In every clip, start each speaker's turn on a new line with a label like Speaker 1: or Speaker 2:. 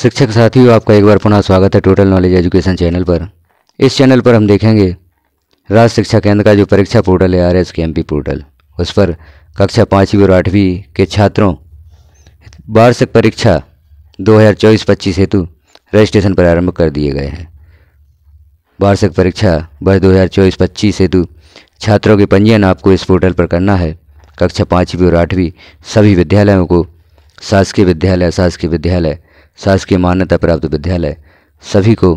Speaker 1: शिक्षक साथियों, आपका एक बार पुनः स्वागत है टोटल नॉलेज एजुकेशन चैनल पर। इस चैनल पर हम देखेंगे राज्य शिक्षा केंद्र का जो परीक्षा पोर्टल है RSKMP पोर्टल, उस पर कक्षा 5वीं और 8वीं के छात्रों वार्षिक परीक्षा 2024-25 हेतु रजिस्ट्रेशन प्रारंभ कर दिए गए हैं। वार्षिक परीक्षा वर्ष 2024-25 हेतु छात्रों के पंजीयन आपको इस पोर्टल पर करना है। कक्षा 5वीं और 8वीं सभी विद्यालयों को शासकीय विद्यालय, शासकीय मान्यता प्राप्त विद्यालय सभी को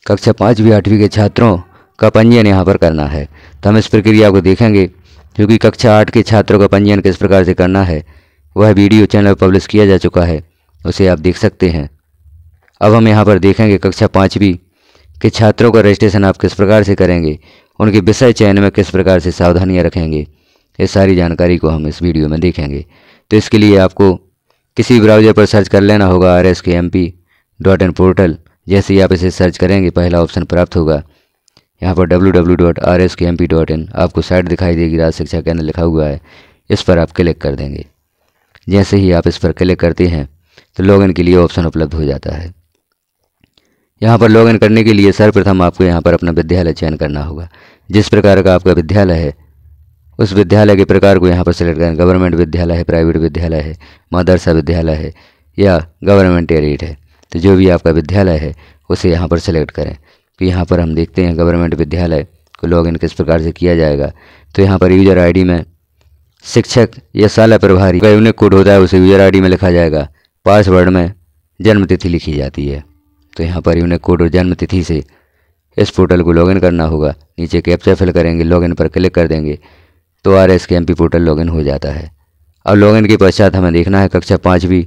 Speaker 1: कक्षा 5वीं 8वीं के छात्रों का पंजीयन यहाँ पर करना है। तो हम इस प्रक्रिया को देखेंगे, क्योंकि कक्षा 8 के छात्रों का पंजीयन किस प्रकार से करना है वह वीडियो चैनल पर पब्लिश किया जा चुका है, उसे आप देख सकते हैं। अब हम यहाँ पर देखेंगे कक्षा 5वीं के छात्रों का रजिस्ट्रेशन आप किस प्रकार से करेंगे, उनके विषय चयन में किस प्रकार से सावधानियाँ रखेंगे, ये सारी जानकारी को हम इस वीडियो में देखेंगे। तो इसके लिए आपको किसी ब्राउज़र पर सर्च कर लेना होगा RSKMP.in पोर्टल। जैसे ही आप इसे सर्च करेंगे पहला ऑप्शन प्राप्त होगा, यहाँ पर www.rskmp.in आपको साइट दिखाई देगी, राज्य शिक्षा केंद्र लिखा हुआ है, इस पर आप क्लिक कर देंगे। जैसे ही आप इस पर क्लिक करते हैं तो लॉगिन के लिए ऑप्शन उपलब्ध हो जाता है। यहाँ पर लॉगिन करने के लिए सर्वप्रथम आपको यहाँ पर अपना विद्यालय चयन करना होगा। जिस प्रकार का आपका विद्यालय है उस विद्यालय के प्रकार को यहाँ पर सेलेक्ट करें। गवर्नमेंट विद्यालय है, प्राइवेट विद्यालय है, मदरसा विद्यालय है या गवर्नमेंट एडेड है, तो जो भी आपका विद्यालय है उसे यहाँ पर सेलेक्ट करें। तो यहाँ पर हम देखते हैं गवर्नमेंट विद्यालय को लॉगिन किस प्रकार से किया जाएगा। तो यहाँ पर यूज़र ID में शिक्षक या शाला प्रभारी का यूनिक कोड होता है, उसे यूज़र ID में लिखा जाएगा। पासवर्ड में जन्म तिथि लिखी जाती है। तो यहाँ पर यूनिक कोड और जन्म तिथि से इस पोर्टल को लॉगिन करना होगा। नीचे कैप्चा फिल करेंगे, लॉगिन पर क्लिक कर देंगे तो RSKMP पोर्टल लॉगिन हो जाता है। अब लॉगिन के पश्चात हमें देखना है कक्षा 5वीं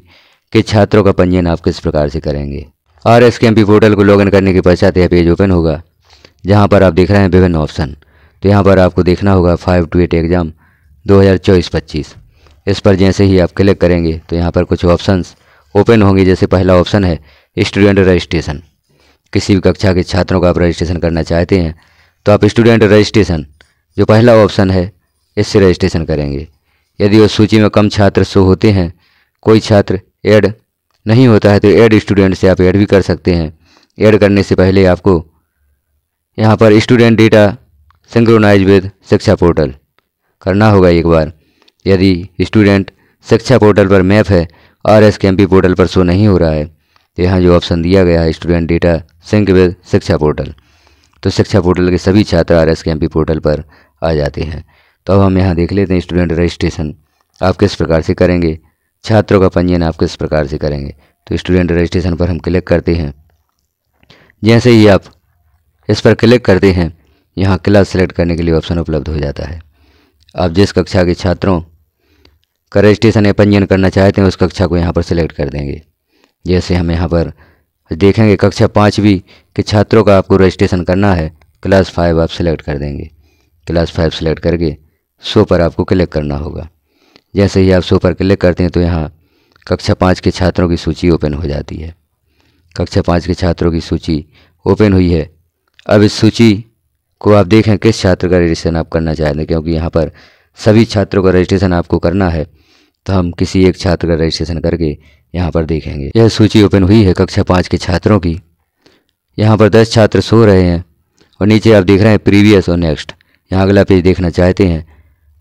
Speaker 1: के छात्रों का पंजीयन आप किस प्रकार से करेंगे। RSKMP पोर्टल को लॉगिन करने के पश्चात यह पेज ओपन होगा, जहां पर आप देख रहे हैं विभिन्न ऑप्शन। तो यहां पर आपको देखना होगा 5 to 8 एग्ज़ाम 2024-25। इस पर जैसे ही आप क्लिक करेंगे तो यहाँ पर कुछ ऑप्शंस ओपन होंगे। जैसे पहला ऑप्शन है स्टूडेंट रजिस्ट्रेशन। किसी भी कक्षा के छात्रों का आप रजिस्ट्रेशन करना चाहते हैं तो आप स्टूडेंट रजिस्ट्रेशन जो पहला ऑप्शन है इससे रजिस्ट्रेशन करेंगे। यदि उस सूची में कम छात्र शो होते हैं, कोई छात्र ऐड नहीं होता है, तो ऐड स्टूडेंट से आप ऐड भी कर सकते हैं। ऐड करने से पहले आपको यहाँ पर स्टूडेंट डेटा सिंक्रोनाइज विद शिक्षा पोर्टल करना होगा एक बार। यदि स्टूडेंट शिक्षा पोर्टल पर मैप है, RSKMP पोर्टल पर शो नहीं हो रहा है, तो यहाँ जो ऑप्शन दिया गया है स्टूडेंट डेटा सिंक विद शिक्षा पोर्टल, तो शिक्षा पोर्टल के सभी छात्र RSKMP पोर्टल पर आ जाते हैं। तो अब हम यहाँ देख लेते हैं स्टूडेंट रजिस्ट्रेशन आप किस प्रकार से करेंगे, छात्रों का पंजीयन आप किस प्रकार से करेंगे। तो स्टूडेंट रजिस्ट्रेशन पर हम क्लिक करते हैं। जैसे ही आप इस पर क्लिक करते हैं यहाँ क्लास सेलेक्ट करने के लिए ऑप्शन उपलब्ध हो जाता है। आप जिस कक्षा के छात्रों का रजिस्ट्रेशन या पंजीयन करना चाहते हैं उस कक्षा को यहाँ पर सिलेक्ट कर देंगे। जैसे हम यहाँ पर देखेंगे कक्षा 5वीं के छात्रों का आपको रजिस्ट्रेशन करना है, क्लास 5 आप सिलेक्ट कर देंगे। क्लास 5 सेलेक्ट करके शो पर आपको क्लिक करना होगा। जैसे ही आप शो पर क्लिक करते हैं तो यहाँ कक्षा 5 के छात्रों की सूची ओपन हो जाती है। कक्षा 5 के छात्रों की सूची ओपन हुई है। अब इस सूची को आप देखें किस छात्र का रजिस्ट्रेशन आप करना चाहते हैं, क्योंकि यहाँ पर सभी छात्रों का रजिस्ट्रेशन आपको करना है। तो हम किसी एक छात्र का रजिस्ट्रेशन करके यहाँ पर देखेंगे। यह सूची ओपन हुई है कक्षा 5 के छात्रों की। यहाँ पर 10 छात्र सो रहे हैं और नीचे आप देख रहे हैं प्रीवियस और नेक्स्ट। यहाँ अगला पेज देखना चाहते हैं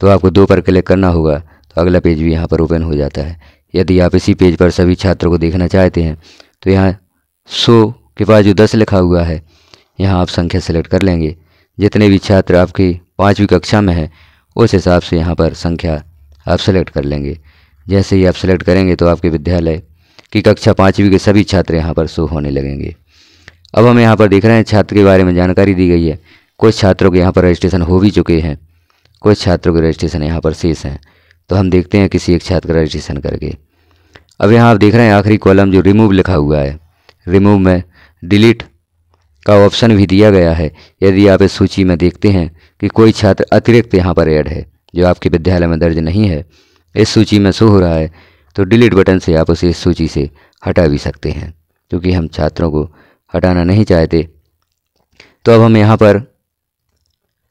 Speaker 1: तो आपको 2 पर क्लिक करना होगा, तो अगला पेज भी यहाँ पर ओपन हो जाता है। यदि आप इसी पेज पर सभी छात्रों को देखना चाहते हैं तो यहाँ 100 के पास जो 10 लिखा हुआ है यहाँ आप संख्या सेलेक्ट कर लेंगे। जितने भी छात्र आपकी 5वीं कक्षा में हैं उस हिसाब से यहाँ पर संख्या आप सेलेक्ट कर लेंगे। जैसे ही आप सेलेक्ट करेंगे तो आपके विद्यालय की कक्षा 5वीं के सभी छात्र यहाँ पर शो होने लगेंगे। अब हम यहाँ पर देख रहे हैं छात्र के बारे में जानकारी दी गई है। कुछ छात्रों के यहाँ पर रजिस्ट्रेशन हो भी चुके हैं, कुछ छात्रों के रजिस्ट्रेशन यहाँ पर शेष हैं। तो हम देखते हैं किसी एक छात्र का रजिस्ट्रेशन करके। अब यहाँ आप देख रहे हैं आखिरी कॉलम जो रिमूव लिखा हुआ है, रिमूव में डिलीट का ऑप्शन भी दिया गया है। यदि आप इस सूची में देखते हैं कि कोई छात्र अतिरिक्त यहाँ पर ऐड है जो आपके विद्यालय में दर्ज नहीं है, इस सूची में शो हो रहा है, तो डिलीट बटन से आप उसे इस सूची से हटा भी सकते हैं, क्योंकि हम छात्रों को हटाना नहीं चाहते। तो अब हम यहाँ पर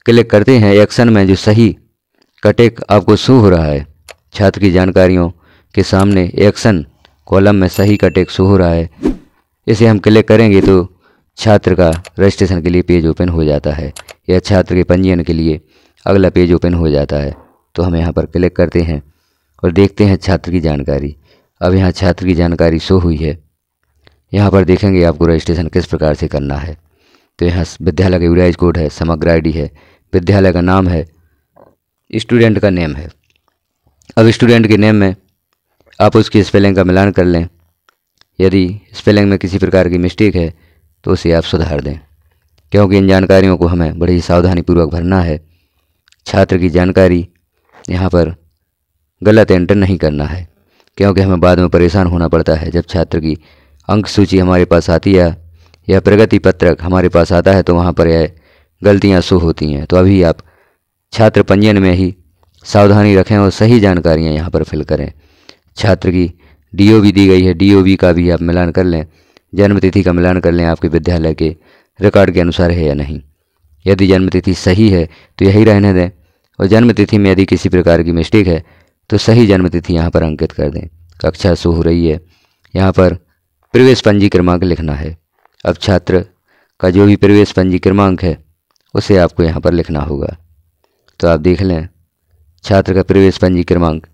Speaker 1: क्लिक करते हैं एक्शन में जो सही का टिक आपको शो हो रहा है। छात्र की जानकारियों के सामने एक्शन कॉलम में सही का टिक शो हो रहा है। इसे हम क्लिक करेंगे तो छात्र का रजिस्ट्रेशन के लिए पेज ओपन हो जाता है या छात्र के पंजीयन के लिए अगला पेज ओपन हो जाता है। तो हम यहाँ पर क्लिक करते हैं और देखते हैं छात्र की जानकारी। अब यहाँ छात्र की जानकारी शो हुई है। यहाँ पर देखेंगे आपको रजिस्ट्रेशन किस प्रकार से करना है। तो यहाँ विद्यालय का यूआईडी कोड है, समग्र आईडी है, विद्यालय का नाम है, स्टूडेंट का नेम है। अब स्टूडेंट के नेम में आप उसकी स्पेलिंग का मिलान कर लें। यदि स्पेलिंग में किसी प्रकार की मिस्टेक है तो उसे आप सुधार दें, क्योंकि इन जानकारियों को हमें बड़ी ही सावधानीपूर्वक भरना है। छात्र की जानकारी यहाँ पर गलत एंटर नहीं करना है, क्योंकि हमें बाद में परेशान होना पड़ता है। जब छात्र की अंक सूची हमारे पास आती है या प्रगति पत्रक हमारे पास आता है तो वहाँ पर यह गलतियाँ शो होती हैं। तो अभी आप छात्र पंजीयन में ही सावधानी रखें और सही जानकारियाँ यहाँ पर फिल करें। छात्र की डीओबी दी गई है, डीओबी का भी आप मिलान कर लें, जन्म तिथि का मिलान कर लें, आपके विद्यालय के रिकॉर्ड के अनुसार है या नहीं। यदि जन्म तिथि सही है तो यही रहने दें, और जन्म तिथि में यदि किसी प्रकार की मिस्टेक है तो सही जन्म तिथि यहाँ पर अंकित कर दें। कक्षा शो हो रही है, यहाँ पर प्रवेश पंजी क्रमांक लिखना है। अब छात्र का जो भी प्रवेश पंजी क्रमांक है उसे आपको यहाँ पर लिखना होगा। तो आप देख लें, छात्र का प्रवेश पंजी क्रमांक,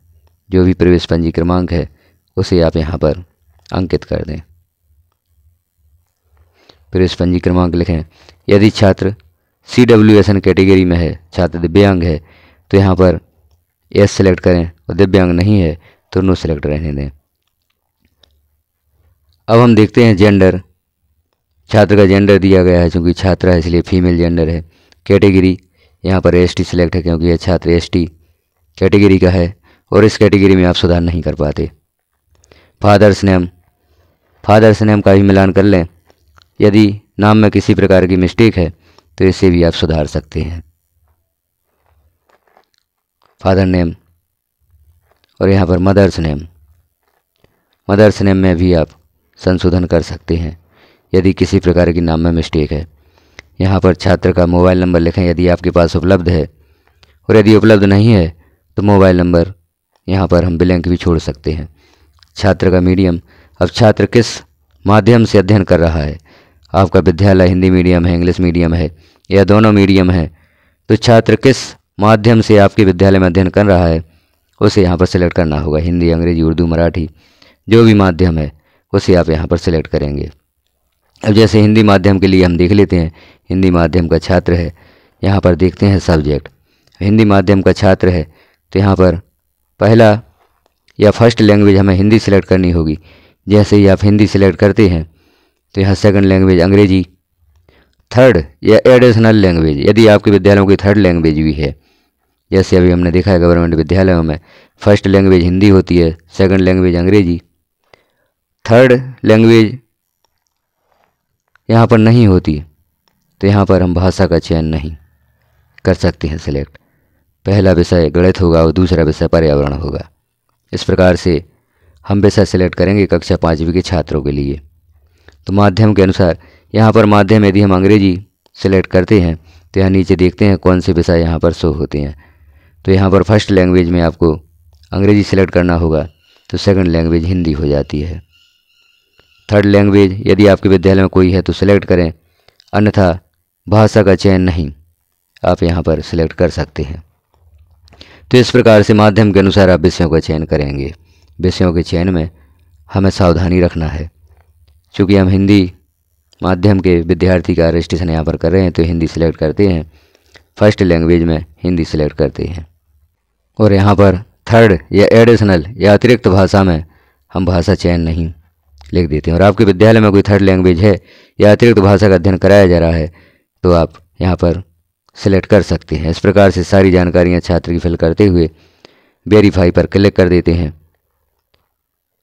Speaker 1: जो भी प्रवेश पंजी क्रमांक है उसे आप यहाँ पर अंकित कर दें। प्रवेश पंजी क्रमांक लिखें। यदि छात्र CWSN कैटेगरी में है, छात्र दिव्यांग है, तो यहाँ पर एस सेलेक्ट करें, और दिव्यांग नहीं है तो नो सेलेक्ट रहने दें। अब हम देखते हैं जेंडर। छात्र का जेंडर दिया गया है, चूँकि छात्रा है इसलिए फीमेल जेंडर है। कैटेगरी यहाँ पर ST सेलेक्ट है, क्योंकि यह छात्र ST कैटेगरी का है और इस कैटेगरी में आप सुधार नहीं कर पाते। फादर्स नेम का भी मिलान कर लें। यदि नाम में किसी प्रकार की मिस्टेक है तो इसे भी आप सुधार सकते हैं। फादर नेम, और यहाँ पर मदर्स नेम में भी आप संशोधन कर सकते हैं यदि किसी प्रकार की नाम में मिस्टेक है। यहाँ पर छात्र का मोबाइल नंबर लिखें यदि आपके पास उपलब्ध है, और यदि उपलब्ध नहीं है तो मोबाइल नंबर यहाँ पर हम ब्लैंक भी छोड़ सकते हैं। छात्र का मीडियम, अब छात्र किस माध्यम से अध्ययन कर रहा है। आपका विद्यालय हिंदी मीडियम है, इंग्लिश मीडियम है या दोनों मीडियम है, तो छात्र किस माध्यम से आपके विद्यालय में अध्ययन कर रहा है उसे यहाँ पर सिलेक्ट करना होगा। हिंदी, अंग्रेजी, उर्दू, मराठी, जो भी माध्यम है उसे आप यहाँ पर सिलेक्ट करेंगे। अब जैसे हिंदी माध्यम के लिए हम देख लेते हैं, हिंदी माध्यम का छात्र है, यहाँ पर देखते हैं सब्जेक्ट। हिंदी माध्यम का छात्र है तो यहाँ पर पहला या फर्स्ट लैंग्वेज हमें हिंदी सिलेक्ट करनी होगी। जैसे ही आप हिंदी सिलेक्ट करते हैं तो यहाँ सेकंड लैंग्वेज अंग्रेजी, थर्ड या एडिशनल लैंग्वेज यदि आपके विद्यालय में कोई थर्ड लैंग्वेज भी है। जैसे अभी हमने देखा है गवर्नमेंट विद्यालयों में फर्स्ट लैंग्वेज हिंदी होती है, सेकंड लैंग्वेज अंग्रेजी, थर्ड लैंग्वेज यहाँ पर नहीं होती, तो यहाँ पर हम भाषा का चयन नहीं कर सकते हैं सिलेक्ट। पहला विषय गणित होगा और दूसरा विषय पर्यावरण होगा। इस प्रकार से हम विषय सिलेक्ट करेंगे कक्षा 5वीं के छात्रों के लिए। तो माध्यम के अनुसार यहाँ पर माध्यम यदि हम अंग्रेजी सिलेक्ट करते हैं तो यहाँ नीचे देखते हैं कौन से विषय यहाँ पर शो होते हैं। तो यहाँ पर फर्स्ट लैंग्वेज में आपको अंग्रेजी सिलेक्ट करना होगा, तो सेकंड लैंग्वेज हिंदी हो जाती है। थर्ड लैंग्वेज यदि आपके विद्यालय में कोई है तो सिलेक्ट करें, अन्यथा भाषा का चयन नहीं आप यहाँ पर सिलेक्ट कर सकते हैं। तो इस प्रकार से माध्यम के अनुसार आप विषयों का चयन करेंगे। विषयों के चयन में हमें सावधानी रखना है। चूँकि हम हिंदी माध्यम के विद्यार्थी का रजिस्ट्रेशन यहाँ पर कर रहे हैं तो हिंदी सिलेक्ट करते हैं, फर्स्ट लैंग्वेज में हिंदी सिलेक्ट करते हैं, और यहाँ पर थर्ड या एडिशनल या अतिरिक्त भाषा में हम भाषा चयन नहीं लिख देते हैं। और आपके विद्यालय में कोई थर्ड लैंग्वेज है या अतिरिक्त भाषा का अध्ययन कराया जा रहा है तो आप यहाँ पर सिलेक्ट कर सकते हैं। इस प्रकार से सारी जानकारियाँ छात्र की फिल करते हुए वेरीफाई पर क्लिक कर देते हैं।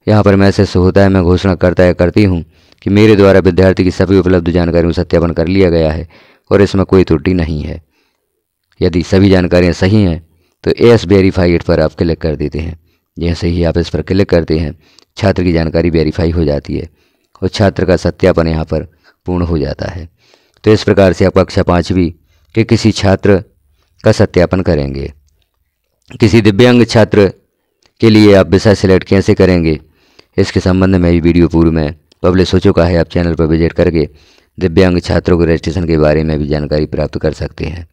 Speaker 1: यहाँ पर मैसेज होता है, मैं घोषणा करती हूँ कि मेरे द्वारा विद्यार्थी की सभी उपलब्ध जानकारियों का सत्यापन कर लिया गया है और इसमें कोई त्रुटि नहीं है। यदि सभी जानकारियाँ सही हैं तो एस वेरीफाई इट पर आप क्लिक कर देते हैं। जैसे ही आप इस पर क्लिक करते हैं छात्र की जानकारी वेरीफाई हो जाती है और छात्र का सत्यापन यहाँ पर पूर्ण हो जाता है। तो इस प्रकार से आप कक्षा 5वीं के किसी छात्र का सत्यापन करेंगे। किसी दिव्यांग छात्र के लिए आप विषय सिलेक्ट कैसे करेंगे इसके संबंध में भी वीडियो पूर्व में पब्लिश हो चुका है। आप चैनल पर विजिट करके दिव्यांग छात्रों के रजिस्ट्रेशन के बारे में भी जानकारी प्राप्त कर सकते हैं।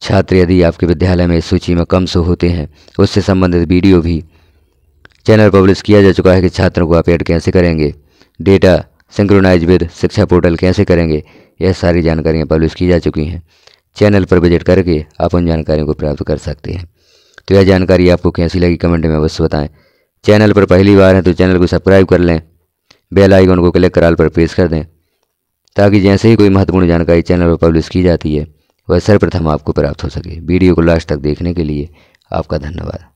Speaker 1: छात्र यदि आपके विद्यालय में इस सूची में कम शो होते हैं, उससे संबंधित वीडियो भी चैनल पब्लिश किया जा चुका है कि छात्रों को आप ऐड कैसे करेंगे, डेटा सिंक्रोनाइज विद शिक्षा पोर्टल कैसे करेंगे, यह सारी जानकारियाँ पब्लिश की जा चुकी हैं। चैनल पर विजिट करके आप उन जानकारियों को प्राप्त कर सकते हैं। तो यह जानकारी आपको कैसी लगी कमेंट में अवश्य बताएं। चैनल पर पहली बार हैं तो चैनल को सब्सक्राइब कर लें, बेल आइकन को क्लिक कर ऑल पर प्रेस कर दें, ताकि जैसे ही कोई महत्वपूर्ण जानकारी चैनल पर पब्लिश की जाती है वह सर्वप्रथम आपको प्राप्त हो सके। वीडियो को लास्ट तक देखने के लिए आपका धन्यवाद।